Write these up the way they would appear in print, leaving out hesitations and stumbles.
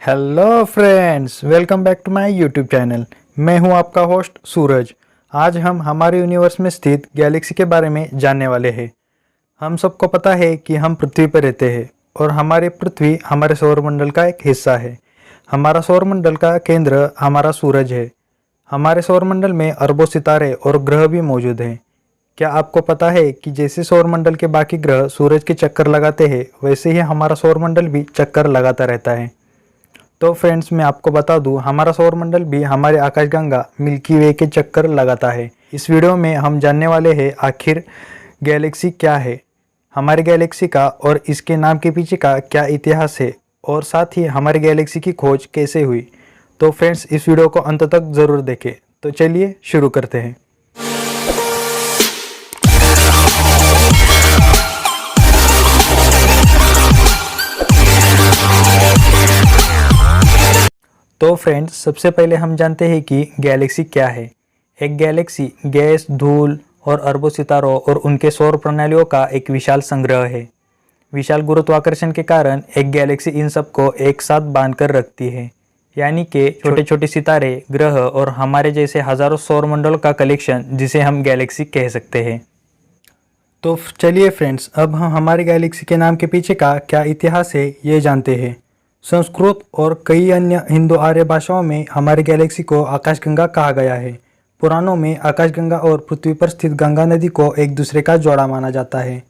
Hello friends, welcome back to my YouTube channel. मैं हूं आपका होस्ट सूरज। आज हम हमारे यूनिवर्स में स्थित गैलेक्सी के बारे में जानने वाले हैं। हम सबको पता है कि हम पृथ्वी पर रहते हैं और हमारी पृथ्वी हमारे सौरमंडल का एक हिस्सा है। हमारा सौरमंडल का केंद्र हमारा सूरज है। हमारे सौरमंडल में अरबों सितारे और ग्रह भी मौजूद हैं। क्या आपको पता है कि जैसे सौरमंडल के बाकी ग्रह सूरज के चक्कर लगाते हैं, वैसे ही हमारा सौरमंडल भी चक्कर लगाता रहता है। तो फ्रेंड्स, मैं आपको बता दूं, हमारा सौरमंडल भी हमारे आकाशगंगा मिल्की वे के चक्कर लगाता है। इस वीडियो में हम जानने वाले हैं आखिर गैलेक्सी क्या है, हमारे गैलेक्सी का और इसके नाम के पीछे का क्या इतिहास है, और साथ ही हमारी गैलेक्सी की खोज कैसे हुई। तो फ्रेंड्स, इस वीडियो को अंत तक ज़रूर देखें। तो चलिए शुरू करते हैं। तो फ्रेंड्स, सबसे पहले हम जानते हैं कि गैलेक्सी क्या है। एक गैलेक्सी गैस, धूल और अरबों सितारों और उनके सौर प्रणालियों का एक विशाल संग्रह है। विशाल गुरुत्वाकर्षण के कारण एक गैलेक्सी इन सबको एक साथ बांधकर रखती है, यानी कि छोटे छोटे सितारे, ग्रह और हमारे जैसे हजारों सौरमंडलों का कलेक्शन, जिसे हम गैलेक्सी कह सकते हैं। तो चलिए फ्रेंड्स, अब हम हमारी गैलेक्सी के नाम के पीछे का क्या इतिहास है ये जानते हैं। संस्कृत और कई अन्य हिंदू आर्य भाषाओं में हमारी गैलेक्सी को आकाशगंगा कहा गया है। पुराणों में आकाशगंगा और पृथ्वी पर स्थित गंगा नदी को एक दूसरे का जोड़ा माना जाता है।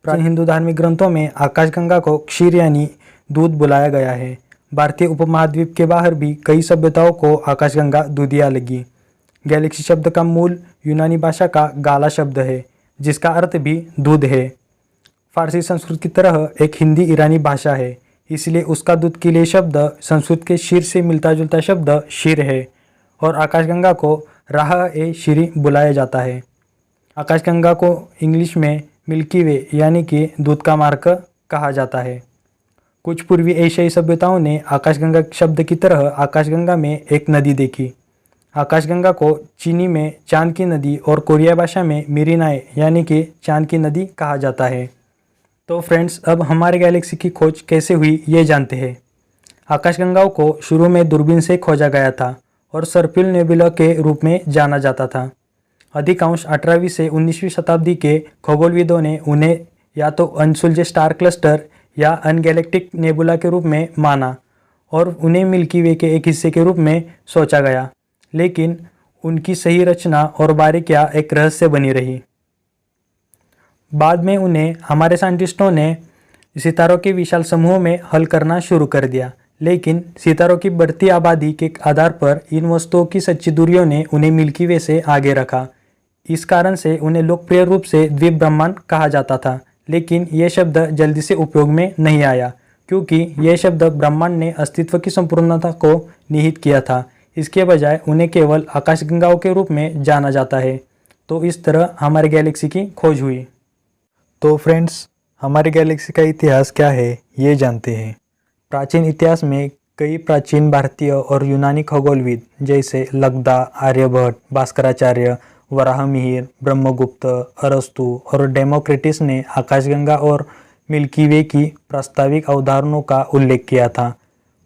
प्राचीन हिंदू धार्मिक ग्रंथों में आकाशगंगा को क्षीर यानी दूध बुलाया गया है। भारतीय उपमहाद्वीप के बाहर भी कई सभ्यताओं को आकाशगंगा दूधिया लगी। गैलेक्सी शब्द का मूल यूनानी भाषा का गाला शब्द है, जिसका अर्थ भी दूध है। फारसी संस्कृत की तरह एक हिंदी ईरानी भाषा है, इसलिए उसका दूध के लिए शब्द संस्कृत के शीर से मिलता जुलता शब्द शीर है, और आकाशगंगा को राह ए शीरी बुलाया जाता है। आकाशगंगा को इंग्लिश में मिल्की वे यानी कि दूध का मार्ग कहा जाता है। कुछ पूर्वी एशियाई सभ्यताओं ने आकाशगंगा शब्द की तरह आकाशगंगा में एक नदी देखी। आकाशगंगा को चीनी में चांद की नदी और कोरिया भाषा में मिरिनाए यानी कि चांद की नदी कहा जाता है। तो फ्रेंड्स, अब हमारे गैलेक्सी की खोज कैसे हुई ये जानते हैं। आकाशगंगाओं को शुरू में दूरबीन से खोजा गया था और सर्पिल नेबुला के रूप में जाना जाता था। अधिकांश 18वीं से 19वीं शताब्दी के खगोलविदों ने उन्हें या तो अनसुलझे स्टार क्लस्टर या अनगैलेक्टिक नेबुला के रूप में माना और उन्हें मिल्की वे के एक हिस्से के रूप में सोचा गया, लेकिन उनकी सही रचना और बारीकियां एक रहस्य बनी रही। बाद में उन्हें हमारे साइंटिस्टों ने सितारों के विशाल समूहों में हल करना शुरू कर दिया, लेकिन सितारों की बढ़ती आबादी के आधार पर इन वस्तुओं की सच्ची दूरियों ने उन्हें मिल्की वे से आगे रखा। इस कारण से उन्हें लोकप्रिय रूप से द्वीप ब्रह्मांड कहा जाता था, लेकिन यह शब्द जल्दी से उपयोग में नहीं आया, क्योंकि यह शब्द ब्रह्मांड ने अस्तित्व की संपूर्णता को निहित किया था। इसके बजाय उन्हें केवल आकाशगंगाओं के रूप में जाना जाता है। तो इस तरह हमारी गैलेक्सी की खोज हुई। तो फ्रेंड्स, हमारी गैलेक्सी का इतिहास क्या है ये जानते हैं। प्राचीन इतिहास में कई प्राचीन भारतीय और यूनानी खगोलविद जैसे लगदा, आर्यभट्ट, भास्कराचार्य, वराहमिहिर, ब्रह्मगुप्त, अरस्तु और डेमोक्रिटस ने आकाशगंगा और मिल्की वे की प्रास्ताविक अवधारणाओं का उल्लेख किया था।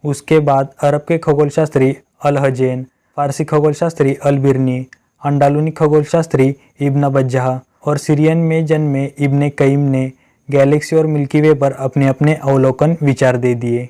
उसके बाद अरब के खगोलशास्त्री अल-हजैन, फारसी खगोलशास्त्री अल-बिरनी, अंडालुनी खगोलशास्त्री इब्न बज्जाह और सीरियन में जन्मे इब्ने कईम ने गैलेक्सी और मिल्की वे पर अपने अपने अवलोकन विचार दे दिए।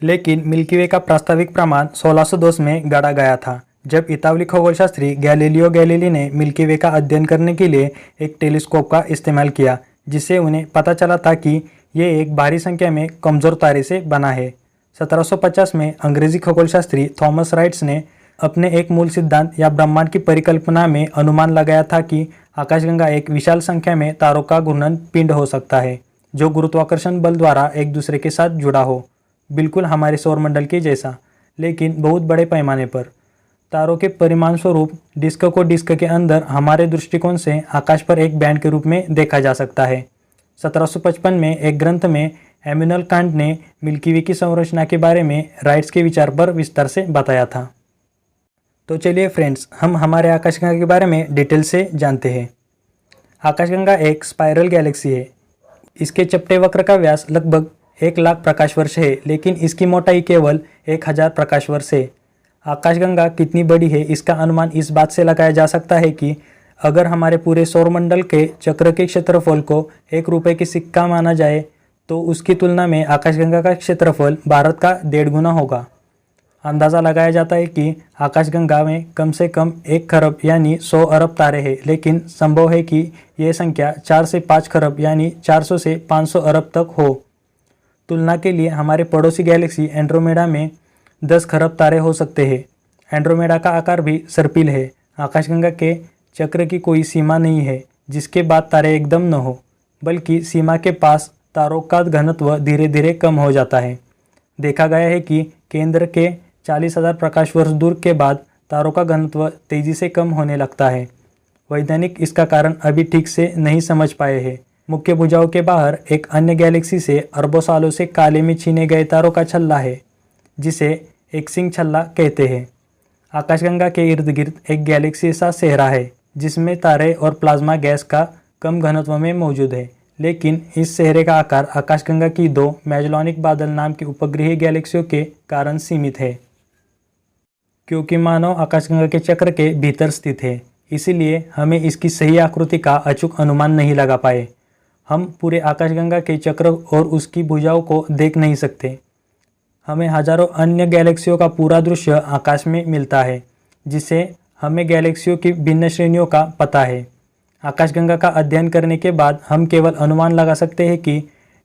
लेकिन मिल्की वे का प्रास्ताविक प्रमाण 1602 में गढ़ा गया था, जब इतालवी खगोलशास्त्री गैलीलियो गैलीली ने मिल्की वे का अध्ययन करने के लिए एक टेलीस्कोप का इस्तेमाल किया, जिससे उन्हें पता चला था कि ये एक भारी संख्या में कमजोर तारे से बना है। 1750 में अंग्रेजी खगोलशास्त्री थॉमस राइट्स ने अपने एक मूल सिद्धांत या ब्रह्मांड की परिकल्पना में अनुमान लगाया था कि आकाशगंगा एक विशाल संख्या में तारों का घूर्णन पिंड हो सकता है, जो गुरुत्वाकर्षण बल द्वारा एक दूसरे के साथ जुड़ा हो, बिल्कुल हमारे सौरमंडल के जैसा, लेकिन बहुत बड़े पैमाने पर। तारों के परिमाण स्वरूप डिस्क को डिस्क के अंदर हमारे दृष्टिकोण से आकाश पर एक बैंड के रूप में देखा जा सकता है। 1755 में एक ग्रंथ में एम्यूनल कांट ने मिल्की वे की संरचना के बारे में राइट्स के विचार पर विस्तार से बताया था। तो चलिए फ्रेंड्स, हम हमारे आकाशगंगा के बारे में डिटेल से जानते हैं। आकाशगंगा एक स्पाइरल गैलेक्सी है। इसके चपटे वक्र का व्यास लगभग 1,00,000 प्रकाश वर्ष है, लेकिन इसकी मोटाई केवल 1,000 प्रकाश वर्ष है। आकाशगंगा कितनी बड़ी है इसका अनुमान इस बात से लगाया जा सकता है कि अगर हमारे पूरे सौरमंडल के चक्र के क्षेत्रफल को 1 रुपये की सिक्का माना जाए तो उसकी तुलना में आकाशगंगा का क्षेत्रफल भारत का 1.5 गुना होगा। अंदाज़ा लगाया जाता है कि आकाशगंगा में कम से कम 1 खरब यानी 100 अरब तारे हैं, लेकिन संभव है कि यह संख्या 4 से 5 खरब यानी 400 से 500 अरब तक हो। तुलना के लिए हमारे पड़ोसी गैलेक्सी एंड्रोमेडा में 10 खरब तारे हो सकते हैं। एंड्रोमेडा का आकार भी सर्पिल है। आकाशगंगा के चक्र की कोई सीमा नहीं है जिसके बाद तारे एकदम न हो, बल्कि सीमा के पास तारों का घनत्व धीरे धीरे कम हो जाता है। देखा गया है कि केंद्र के 40,000 प्रकाश वर्ष दूर के बाद तारों का घनत्व तेजी से कम होने लगता है। वैज्ञानिक इसका कारण अभी ठीक से नहीं समझ पाए हैं। मुख्य भुजाओं के बाहर एक अन्य गैलेक्सी से अरबों सालों से काले में छीने गए तारों का छल्ला है, जिसे एक्सिंग छल्ला कहते हैं। आकाशगंगा के इर्द गिर्द एक गैलेक्सी सा सेहरा है जिसमें तारे और प्लाज्मा गैस का कम घनत्व में मौजूद है, लेकिन इस सेहरे का आकार आकाशगंगा की 2 मैजेलॉनिक बादल नाम की उपग्रहीय गैलेक्सियों के कारण सीमित है। क्योंकि मानव आकाशगंगा के चक्र के भीतर स्थित है, इसीलिए हमें इसकी सही आकृति का अचूक अनुमान नहीं लगा पाए। हम पूरे आकाशगंगा के चक्र और उसकी भुजाओं को देख नहीं सकते। हमें हजारों अन्य गैलेक्सियों का पूरा दृश्य आकाश में मिलता है, जिससे हमें गैलेक्सियों की भिन्न श्रेणियों का पता है। आकाशगंगा का अध्ययन करने के बाद हम केवल अनुमान लगा सकते हैं कि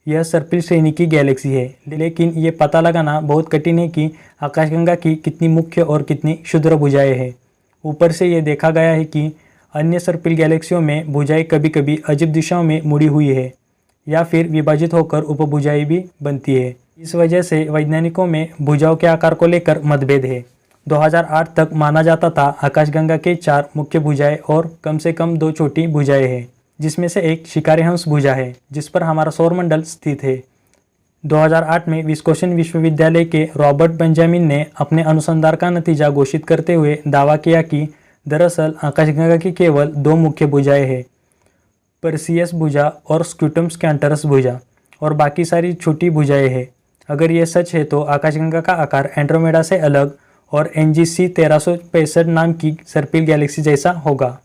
यह सर्पिल श्रेणी की गैलेक्सी है, लेकिन ये पता लगाना बहुत कठिन है कि आकाशगंगा की कितनी मुख्य और कितनी क्षुद्र भुजाएं हैं। ऊपर से ये देखा गया है कि अन्य सर्पिल गैलेक्सियों में भुजाएं कभी कभी अजीब दिशाओं में मुड़ी हुई है या फिर विभाजित होकर उपभुजाएं भी बनती है। इस वजह से वैज्ञानिकों में भुजाओं के आकार को लेकर मतभेद है। 2008 तक माना जाता था आकाशगंगा के 4 मुख्य भुजाएं और कम से कम 2 छोटी भुजाएं हैं, जिसमें से एक शिकारी-हंस भुजा है जिस पर हमारा सौरमंडल स्थित है। 2008 में विस्कोसिन विश्वविद्यालय के रॉबर्ट बेंजामिन ने अपने अनुसंधान का नतीजा घोषित करते हुए दावा किया कि दरअसल आकाशगंगा की केवल 2 मुख्य भुजाएं हैं, परसियस भुजा और स्क्यूटम स्कैंटरस भुजा, और बाकी सारी छोटी भुजाएं हैं। अगर ये सच है तो आकाशगंगा का आकार एंड्रोमेडा से अलग और NGC 1365 नाम की सर्पिल गैलेक्सी जैसा होगा।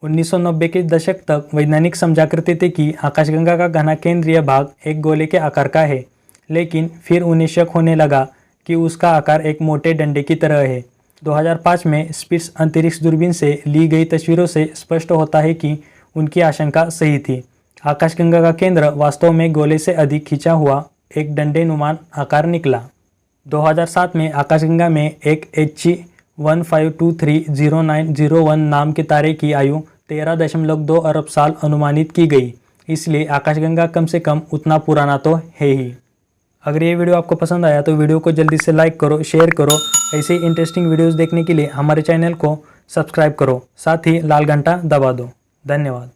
1990 के दशक तक वैज्ञानिक समझा करते थे कि आकाशगंगा का घना केंद्रीय भाग एक गोले के आकार का है, लेकिन फिर उन्हें शक होने लगा कि उसका आकार एक मोटे डंडे की तरह है। 2005 में स्पिट्स अंतरिक्ष दूरबीन से ली गई तस्वीरों से स्पष्ट होता है कि उनकी आशंका सही थी। आकाशगंगा का केंद्र वास्तव में गोले से अधिक खिंचा हुआ एक डंडे नुमान आकार निकला। 2007 में आकाशगंगा में एक He 15230901 नाम के तारे की आयु 13.2 अरब साल अनुमानित की गई। इसलिए आकाशगंगा कम से कम उतना पुराना तो है ही। अगर ये वीडियो आपको पसंद आया तो वीडियो को जल्दी से लाइक करो, शेयर करो। ऐसे ही इंटरेस्टिंग वीडियोस देखने के लिए हमारे चैनल को सब्सक्राइब करो, साथ ही लाल घंटा दबा दो। धन्यवाद।